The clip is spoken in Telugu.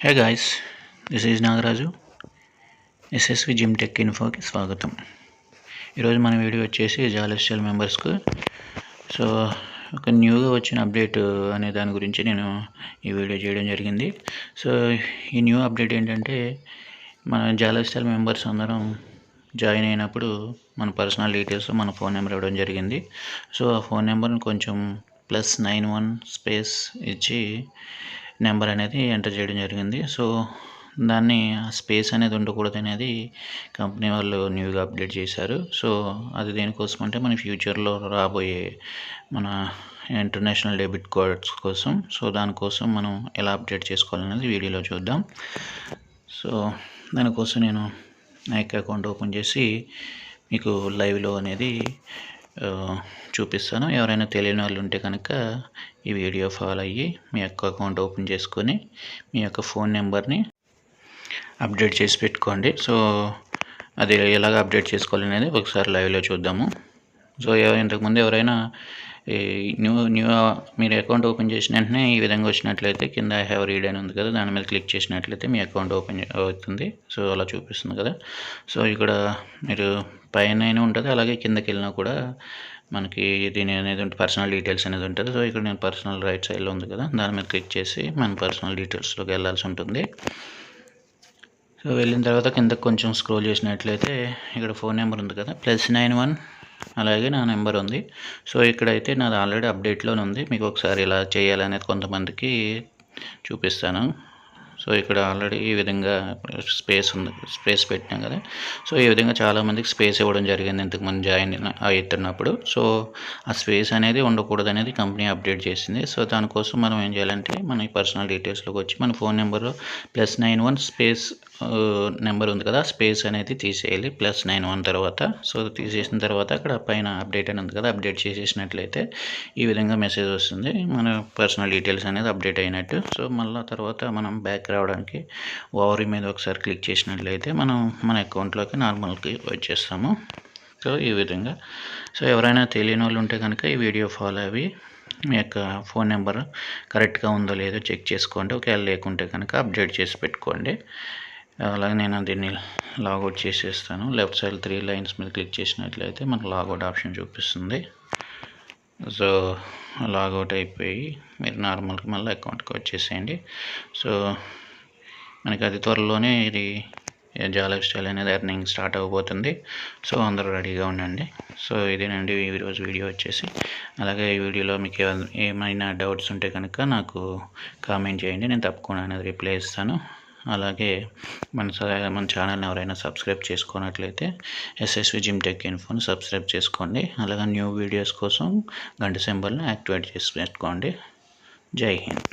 Hey guys, this is Nagaraju. SSV gym tech ఇన్ఫోకి స్వాగతం. ఈరోజు మన వీడియో వచ్చేసి జాలెస్టల్ మెంబర్స్కు సో ఒక న్యూగా వచ్చిన అప్డేట్ అనే దాని గురించి నేను ఈ వీడియో చేయడం జరిగింది. సో ఈ న్యూ అప్డేట్ ఏంటంటే, మన జాలెస్టల్ మెంబర్స్ అందరం జాయిన్ అయినప్పుడు మన పర్సనల్ డీటెయిల్స్, మన ఫోన్ నెంబర్ ఇవ్వడం జరిగింది. సో ఆ ఫోన్ నెంబర్ని కొంచెం +91 స్పేస్ ఇచ్చి నెంబర్ అనేది ఎంటర్ చేయడం జరిగింది. సో దాన్ని స్పేస్ అనేది ఉండకూడదు అనేది కంపెనీ వాళ్ళు న్యూగా అప్డేట్ చేశారు. సో అది దేనికోసం అంటే, మన ఫ్యూచర్లో రాబోయే మన ఇంటర్నేషనల్ డెబిట్ కార్డ్స్ కోసం. సో దానికోసం మనం ఎలా అప్డేట్ చేసుకోవాలనేది వీడియోలో చూద్దాం. సో దానికోసం నేను నైక్ అకౌంట్ ఓపెన్ చేసి మీకు లైవ్లో అనేది చూపిస్తాను. ఎవరైనా తెలియని వాళ్ళు ఉంటే కనుక ఈ వీడియో ఫాలో అయ్యి మీ యొక్క అకౌంట్ ఓపెన్ చేసుకొని మీ యొక్క ఫోన్ నెంబర్ని అప్డేట్ చేసి పెట్టుకోండి. సో అది ఎలాగ అప్డేట్ చేసుకోవాలనేది ఒకసారి లైవ్లో చూద్దాము. సో ఇంతకుముందు ఎవరైనా న్యూ మీరు అకౌంట్ ఓపెన్ చేసిన వెంటనే ఈ విధంగా వచ్చినట్లయితే కింద ఐ హ్యావ్ రీడ్ అని ఉంది కదా, దాని మీద క్లిక్ చేసినట్లయితే మీ అకౌంట్ ఓపెన్ అవుతుంది. సో అలా చూపిస్తుంది కదా. సో ఇక్కడ మీరు పైన ఉంటుంది, అలాగే కిందకి వెళ్ళినా కూడా మనకి దీని అనేది ఉంటుంది, పర్సనల్ డీటెయిల్స్ అనేది ఉంటుంది. సో ఇక్కడ నేను పర్సనల్ రైట్ సైడ్లో ఉంది కదా, దాని మీద క్లిక్ చేసి మన పర్సనల్ డీటెయిల్స్లోకి వెళ్ళాల్సి ఉంటుంది. సో వెళ్ళిన తర్వాత కిందకి కొంచెం స్క్రోల్ చేసినట్లయితే ఇక్కడ ఫోన్ నెంబర్ ఉంది కదా, +91 అలాగే నా నెంబర్ ఉంది. సో ఇక్కడైతే నాది ఆల్రెడీ అప్డేట్లోనే ఉంది. మీకు ఒకసారి ఇలా చేయాలనేది కొంతమందికి చూపిస్తాను. సో ఇక్కడ ఆల్రెడీ ఈ విధంగా స్పేస్ ఉంది, స్పేస్ పెట్టినాం కదా. సో ఈ విధంగా చాలామందికి స్పేస్ ఇవ్వడం జరిగింది ఇంతకుముందు జాయిన్ అవుతున్నప్పుడు. సో ఆ స్పేస్ అనేది ఉండకూడదు అనేది కంపెనీ అప్డేట్ చేసింది. సో దానికోసం మనం ఏం చేయాలంటే, మన పర్సనల్ డీటెయిల్స్లోకి వచ్చి మన ఫోన్ నెంబర్లో +91 స్పేస్ నెంబర్ ఉంది కదా, స్పేస్ అనేది తీసేయాలి +91 తర్వాత. సో తీసేసిన తర్వాత అక్కడ పైన అప్డేట్ అని ఉంది కదా, అప్డేట్ చేసేసినట్లయితే ఈ విధంగా మెసేజ్ వస్తుంది, మన పర్సనల్ డీటెయిల్స్ అనేది అప్డేట్ అయినట్టు. సో మళ్ళీ తర్వాత మనం బ్యాక్ రావడానికి ఓవరీ మీద ఒకసారి క్లిక్ చేసినట్లయితే మనం మన అకౌంట్లోకి నార్మల్కి వచ్చేస్తాము. సో ఈ విధంగా. సో ఎవరైనా తెలియని వాళ్ళు ఉంటే కనుక ఈ వీడియో ఫాలో అవి మీ యొక్క ఫోన్ నెంబర్ కరెక్ట్గా ఉందో లేదో చెక్ చేసుకోండి. ఒకవేళ లేకుంటే కనుక అప్డేట్ చేసి పెట్టుకోండి. అలాగే నేను దీన్ని లాగౌట్ చేసేస్తాను. లెఫ్ట్ సైడ్ 3 లైన్స్ మీద క్లిక్ చేసినట్లయితే మనకు లాగౌట్ ఆప్షన్ చూపిస్తుంది. సో లాగౌట్ అయిపోయి మీరు నార్మల్గా మళ్ళీ అకౌంట్కి వచ్చేసేయండి. సో మనకి అతి త్వరలోనే ఇది జాలెస్టల్ అనేది ఎర్నింగ్ స్టార్ట్ అవ్వబోతుంది. సో అందరూ రెడీగా ఉండండి. సో ఇదేనండి ఈరోజు వీడియో వచ్చేసి. అలాగే ఈ వీడియోలో మీకు ఏమైనా డౌట్స్ ఉంటే కనుక నాకు కామెంట్ చేయండి, నేను తప్పకుండా అనేది రిప్లై ఇస్తాను. అలాగే మన ఛానల్ని ఎవరైనా సబ్స్క్రైబ్ చేసుకున్నట్లయితే ఎస్ఎస్వి జిమ్ టెక్ ఇన్ఫోని సబ్స్క్రైబ్ చేసుకోండి. అలాగే న్యూ వీడియోస్ కోసం గంట సింబల్ని యాక్టివేట్ చేసి పెట్టుకోండి. జై హింద్.